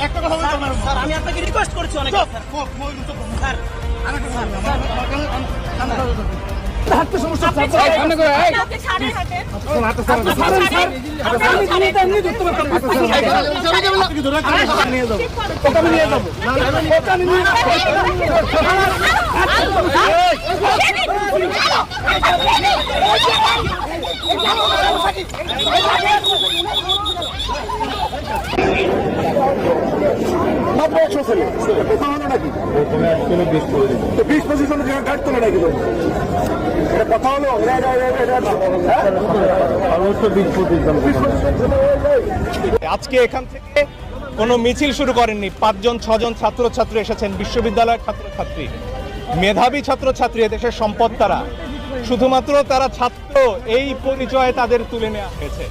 একটা কথা বলতে পারবো স্যার আমি আপনাকে রিকোয়েস্ট করেছি অনেক স্যার হাঁটতে সমস্যা নিয়ে যাবো ওটা আমি নিয়ে যাবো ওটা আমি নিয়ে মাত্র 100 ছেলে কোথাও হলো নাকি প্রথমে আসলে 20-25 জন গাড়ি তোলে নাকি এটা কথা হলো আজকে এখান থেকে কোনো মিছিল শুরু করেননি 5 জন 6 জন ছাত্রছাত্রী এসেছেন বিশ্ববিদ্যালয়ের ছাত্রছাত্রী মেধাবী ছাত্রছাত্রী এদেশের সম্পদ তারা শুধুমাত্র তারা ছাত্র এই পরিচয়ে তাদের তুলে নেওয়া হয়েছে।